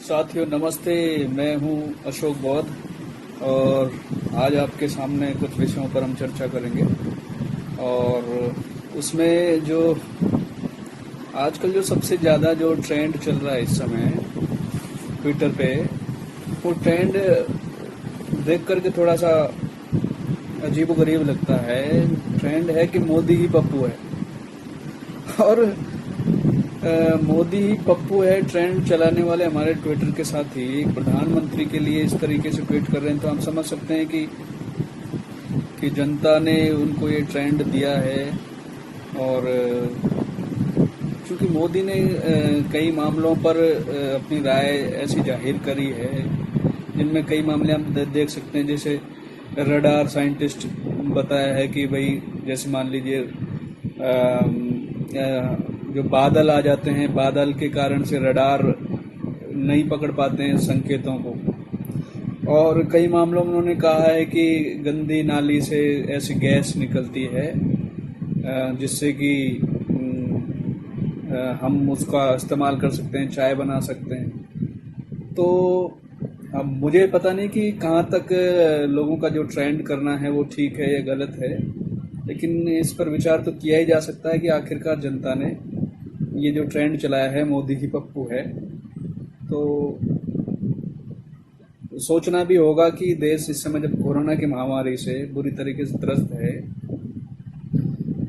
साथियों नमस्ते। मैं हूं अशोक बौद्ध और आज आपके सामने कुछ विषयों पर हम चर्चा करेंगे। और उसमें जो आजकल जो सबसे ज़्यादा जो ट्रेंड चल रहा है इस समय ट्विटर पे, वो ट्रेंड देख करके थोड़ा सा अजीबोगरीब लगता है। ट्रेंड है कि मोदी ही पप्पू है। और मोदी ही पप्पू है ट्रेंड चलाने वाले हमारे ट्विटर के साथ ही प्रधानमंत्री के लिए इस तरीके से ट्वीट कर रहे हैं, तो हम समझ सकते हैं कि जनता ने उनको ये ट्रेंड दिया है। और चूंकि मोदी ने कई मामलों पर अपनी राय ऐसी जाहिर करी है जिनमें कई मामले हम देख सकते हैं। जैसे रडार साइंटिस्ट बताया है कि भाई जैसे मान लीजिए जो बादल आ जाते हैं, बादल के कारण से रडार नहीं पकड़ पाते हैं संकेतों को। और कई मामलों में उन्होंने कहा है कि गंदी नाली से ऐसी गैस निकलती है जिससे कि हम उसका इस्तेमाल कर सकते हैं, चाय बना सकते हैं। तो अब मुझे पता नहीं कि कहाँ तक लोगों का जो ट्रेंड करना है वो ठीक है या गलत है, लेकिन इस पर विचार तो किया ही जा सकता है कि आखिरकार जनता ने ये जो ट्रेंड चलाया है मोदी ही पप्पू है, तो सोचना भी होगा कि देश इस समय जब कोरोना की महामारी से बुरी तरीके से त्रस्त है,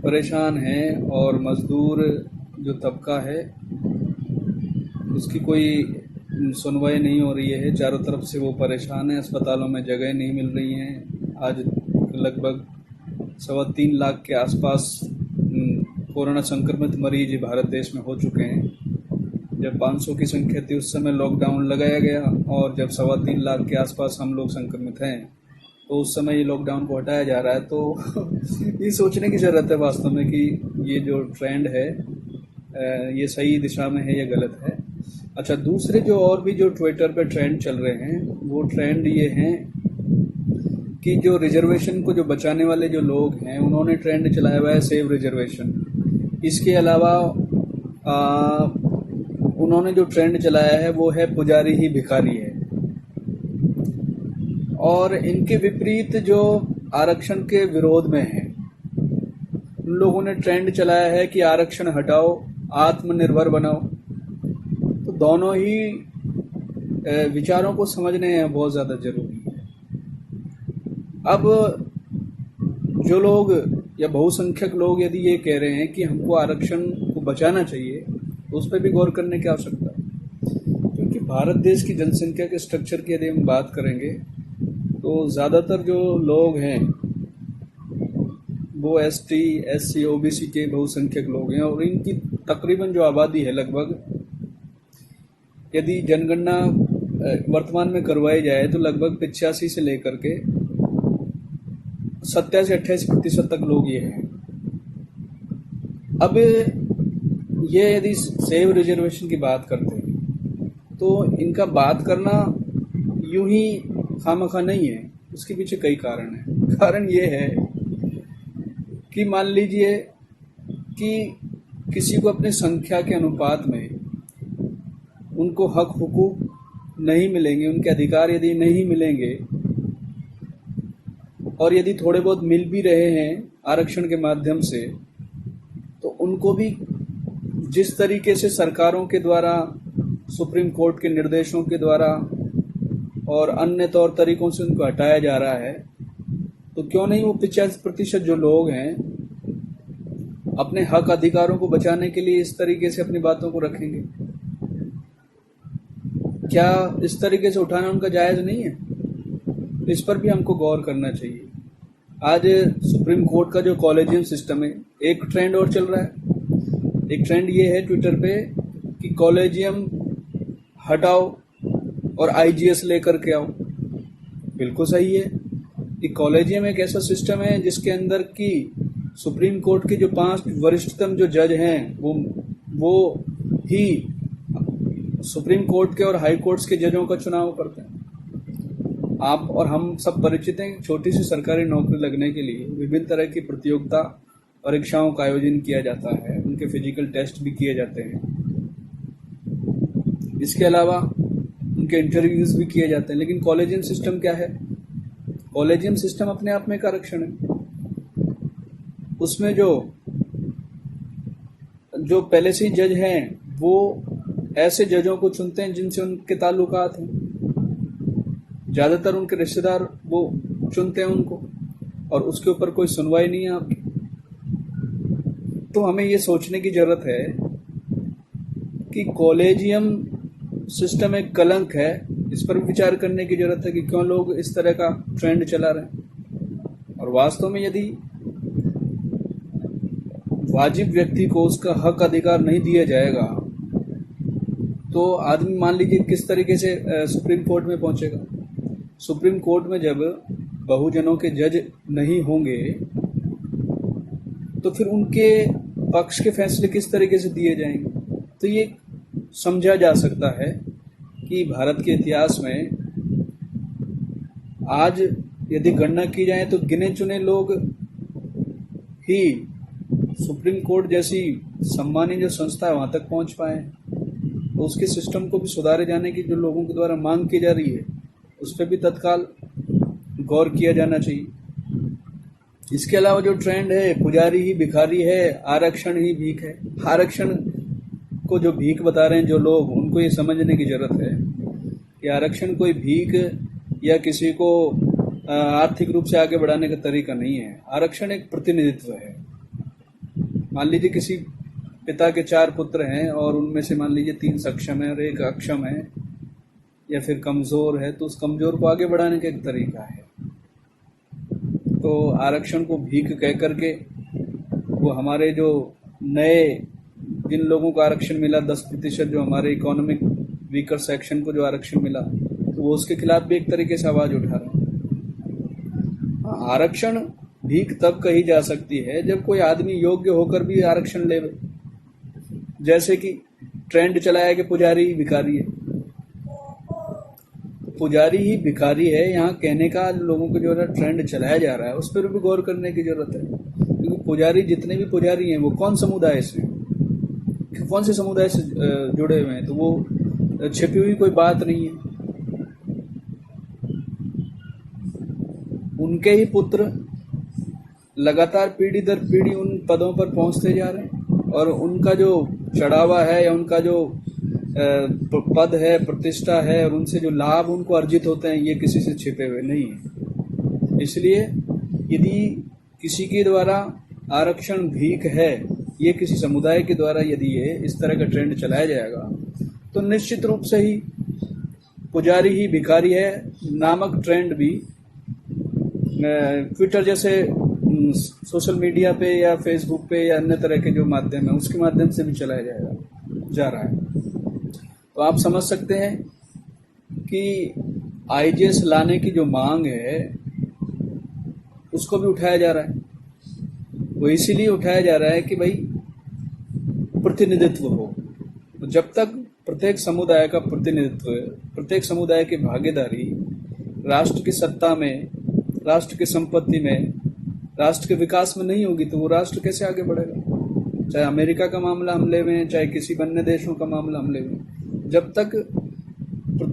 परेशान है, और मजदूर जो तबका है उसकी कोई सुनवाई नहीं हो रही है। चारों तरफ से वो परेशान है, अस्पतालों में जगह नहीं मिल रही हैं। आज लगभग 3.25 लाख के आसपास कोरोना संक्रमित मरीज भारत देश में हो चुके हैं। जब 500 की संख्या थी उस समय लॉकडाउन लगाया गया, और जब 3.25 लाख के आसपास हम लोग संक्रमित हैं तो उस समय ये लॉकडाउन को हटाया जा रहा है। तो ये सोचने की ज़रूरत है वास्तव में कि ये जो ट्रेंड है ये सही दिशा में है या गलत है। अच्छा, दूसरे जो और भी जो ट्विटर पे ट्रेंड चल रहे हैं वो ट्रेंड ये हैं कि जो रिजर्वेशन को जो बचाने वाले जो लोग हैं उन्होंने ट्रेंड चलाया हुआ है सेव रिजर्वेशन। इसके अलावा उन्होंने जो ट्रेंड चलाया है वो है पुजारी ही भिखारी है। और इनके विपरीत जो आरक्षण के विरोध में है उन लोगों ने ट्रेंड चलाया है कि आरक्षण हटाओ, आत्मनिर्भर बनाओ। तो दोनों ही विचारों को समझने बहुत ज़्यादा जरूरी है। अब जो लोग या बहुसंख्यक लोग यदि ये कह रहे हैं कि हमको आरक्षण को बचाना चाहिए तो उस पर भी गौर करने की आवश्यकता है। क्योंकि भारत देश की जनसंख्या के स्ट्रक्चर की यदि हम बात करेंगे तो ज़्यादातर जो लोग हैं वो ST SC OBC के बहुसंख्यक लोग हैं। और इनकी तकरीबन जो आबादी है लगभग, यदि जनगणना वर्तमान में करवाई जाए तो लगभग 85 से लेकर के 27 से 28% तक लोग ये हैं। अब ये यदि सेव रिजर्वेशन की बात करते हैं तो इनका बात करना यूं ही खामखा नहीं है, उसके पीछे कई कारण हैं। कारण ये है कि मान लीजिए कि किसी को अपने संख्या के अनुपात में उनको हक हुकूक नहीं मिलेंगे, उनके अधिकार यदि नहीं मिलेंगे, और यदि थोड़े बहुत मिल भी रहे हैं आरक्षण के माध्यम से, तो उनको भी जिस तरीके से सरकारों के द्वारा, सुप्रीम कोर्ट के निर्देशों के द्वारा और अन्य तौर तरीकों से उनको हटाया जा रहा है, तो क्यों नहीं वो 50% जो लोग हैं अपने हक अधिकारों को बचाने के लिए इस तरीके से अपनी बातों को रखेंगे। क्या इस तरीके से उठाना उनका जायज़ नहीं है? इस पर भी हमको गौर करना चाहिए। आज सुप्रीम कोर्ट का जो कॉलेजियम सिस्टम है, एक ट्रेंड और चल रहा है। एक ट्रेंड ये है ट्विटर पे कि कॉलेजियम हटाओ और IGS लेकर के आओ। बिल्कुल सही है कि कॉलेजियम एक ऐसा सिस्टम है जिसके अंदर की सुप्रीम कोर्ट के जो 5 वरिष्ठतम जो जज हैं वो ही सुप्रीम कोर्ट के और हाई कोर्ट्स के जजों का चुनाव करते हैं। आप और हम सब परिचित हैं, छोटी सी सरकारी नौकरी लगने के लिए विभिन्न तरह की प्रतियोगिता परीक्षाओं का आयोजन किया जाता है, उनके फिजिकल टेस्ट भी किए जाते हैं। इसके अलावा उनके इंटरव्यूज भी किए जाते हैं। लेकिन कॉलेजियम सिस्टम क्या है? कॉलेजियम सिस्टम अपने आप में एक आरक्षण है। उसमें जो जो पहले से ही जज हैं वो ऐसे जजों को चुनते हैं जिनसे उनके ताल्लुकात हैं। ज़्यादातर उनके रिश्तेदार वो चुनते हैं उनको, और उसके ऊपर कोई सुनवाई नहीं है आपकी। तो हमें ये सोचने की ज़रूरत है कि कॉलेजियम सिस्टम एक कलंक है। इस पर विचार करने की ज़रूरत है कि क्यों लोग इस तरह का ट्रेंड चला रहे हैं। और वास्तव में यदि वाजिब व्यक्ति को उसका हक अधिकार नहीं दिया जाएगा तो आदमी मान लीजिए किस तरीके से सुप्रीम कोर्ट में पहुंचेगा। सुप्रीम कोर्ट में जब बहुजनों के जज नहीं होंगे तो फिर उनके पक्ष के फैसले किस तरीके से दिए जाएंगे। तो ये समझा जा सकता है कि भारत के इतिहास में आज यदि गणना की जाए तो गिने चुने लोग ही सुप्रीम कोर्ट जैसी सम्मानीय जो संस्था है वहां तक पहुंच पाए। तो उसके सिस्टम को भी सुधारे जाने की जो लोगों के द्वारा मांग की जा रही है उस पर भी तत्काल गौर किया जाना चाहिए। इसके अलावा जो ट्रेंड है पुजारी ही भिखारी है, आरक्षण ही भीख है। आरक्षण को जो भीख बता रहे हैं जो लोग, उनको ये समझने की जरूरत है कि आरक्षण कोई भीख या किसी को आर्थिक रूप से आगे बढ़ाने का तरीका नहीं है। आरक्षण एक प्रतिनिधित्व है। मान लीजिए किसी पिता के 4 पुत्र हैं और उनमें से मान लीजिए 3 सक्षम है और 1 अक्षम है या फिर कमजोर है, तो उस कमजोर को आगे बढ़ाने का एक तरीका है। तो आरक्षण को भीख कह करके वो हमारे जो नए जिन लोगों को आरक्षण मिला 10% जो हमारे इकोनॉमिक वीकर सेक्शन को जो आरक्षण मिला, तो वो उसके खिलाफ भी एक तरीके से आवाज उठा रहे हैं। आरक्षण भीख तब कही जा सकती है जब कोई आदमी योग्य होकर भी आरक्षण ले। जैसे कि ट्रेंड चलाया कि पुजारी ही भिखारी है। पुजारी ही भिखारी है यहाँ कहने का लोगों को जो ट्रेंड चलाया जा रहा है उस पर भी गौर करने की जरूरत है। क्योंकि पुजारी जितने भी पुजारी हैं वो कौन समुदाय से, कौन से समुदाय से जुड़े हुए हैं, तो वो छिपी हुई कोई बात नहीं है। उनके ही पुत्र लगातार पीढ़ी दर पीढ़ी उन पदों पर पहुंचते जा रहे हैं और उनका जो चढ़ावा है या उनका जो पद है, प्रतिष्ठा है और उनसे जो लाभ उनको अर्जित होते हैं ये किसी से छिपे हुए नहीं है। इसलिए यदि किसी के द्वारा आरक्षण भीख है, ये किसी समुदाय के द्वारा यदि ये इस तरह का ट्रेंड चलाया जाएगा तो निश्चित रूप से ही पुजारी ही भिखारी है नामक ट्रेंड भी ट्विटर जैसे सोशल मीडिया पे या फेसबुक पे या अन्य तरह के जो माध्यम है उसके माध्यम से भी चलाया जा रहा है। तो आप समझ सकते हैं कि आईजेएस लाने की जो मांग है उसको भी उठाया जा रहा है। वो इसीलिए उठाया जा रहा है कि भाई प्रतिनिधित्व हो। तो जब तक प्रत्येक समुदाय का प्रतिनिधित्व, प्रत्येक समुदाय की भागीदारी राष्ट्र की सत्ता में, राष्ट्र की संपत्ति में, राष्ट्र के विकास में नहीं होगी तो वो राष्ट्र कैसे आगे बढ़ेगा। चाहे अमेरिका का मामला हम ले में, चाहे किसी अन्य देशों का मामला हम ले में, जब तक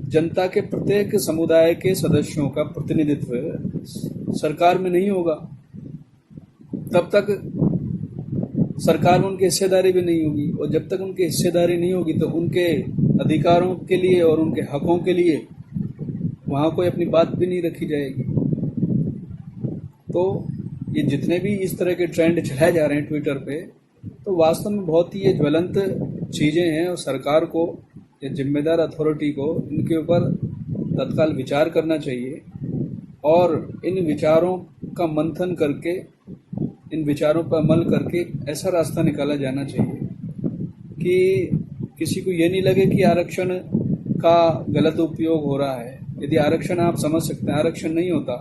जनता के प्रत्येक समुदाय के सदस्यों का प्रतिनिधित्व सरकार में नहीं होगा तब तक सरकार में उनकी हिस्सेदारी भी नहीं होगी। और जब तक उनकी हिस्सेदारी नहीं होगी तो उनके अधिकारों के लिए और उनके हकों के लिए वहाँ कोई अपनी बात भी नहीं रखी जाएगी। तो ये जितने भी इस तरह के ट्रेंड चलाए जा रहे हैं ट्विटर पे, तो वास्तव में बहुत ही ये ज्वलंत चीज़ें हैं और सरकार को या जिम्मेदार अथॉरिटी को इनके ऊपर तत्काल विचार करना चाहिए और इन विचारों का मंथन करके, इन विचारों पर अमल करके ऐसा रास्ता निकाला जाना चाहिए कि किसी को ये नहीं लगे कि आरक्षण का गलत उपयोग हो रहा है। यदि आरक्षण आप समझ सकते हैं आरक्षण नहीं होता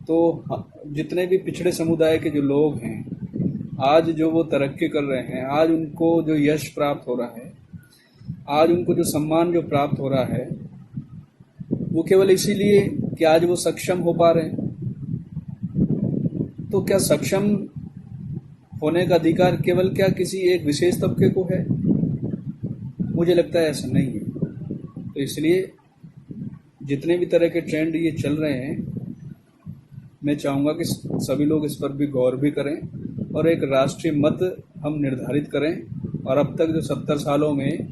तो जितने भी पिछड़े समुदाय के जो लोग हैं आज जो वो तरक्की कर रहे हैं, आज उनको जो यश प्राप्त हो रहा है, आज उनको जो सम्मान जो प्राप्त हो रहा है, वो केवल इसीलिए कि आज वो सक्षम हो पा रहे हैं। तो क्या सक्षम होने का अधिकार केवल क्या किसी एक विशेष तबके को है? मुझे लगता है ऐसा नहीं है। तो इसलिए जितने भी तरह के ट्रेंड ये चल रहे हैं, मैं चाहूँगा कि सभी लोग इस पर भी गौर भी करें और एक राष्ट्रीय मत हम निर्धारित करें। और अब तक जो 70 सालों में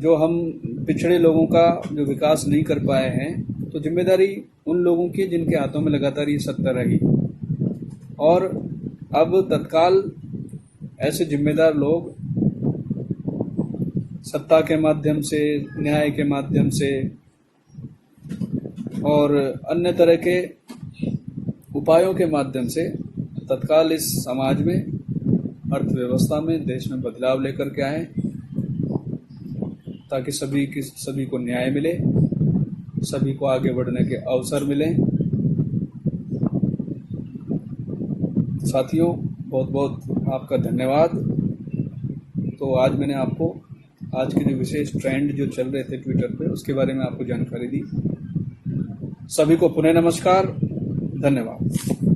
जो हम पिछड़े लोगों का जो विकास नहीं कर पाए हैं, तो जिम्मेदारी उन लोगों की जिनके हाथों में लगातार ये सत्ता रही। और अब तत्काल ऐसे जिम्मेदार लोग सत्ता के माध्यम से, न्याय के माध्यम से और अन्य तरह के उपायों के माध्यम से तत्काल इस समाज में, अर्थव्यवस्था में, देश में बदलाव लेकर के आए, ताकि सभी को न्याय मिले, सभी को आगे बढ़ने के अवसर मिले। साथियों, बहुत बहुत आपका धन्यवाद। तो आज मैंने आपको आज के जो विशेष ट्रेंड जो चल रहे थे ट्विटर पे, उसके बारे में आपको जानकारी दी। सभी को पुनः नमस्कार, धन्यवाद।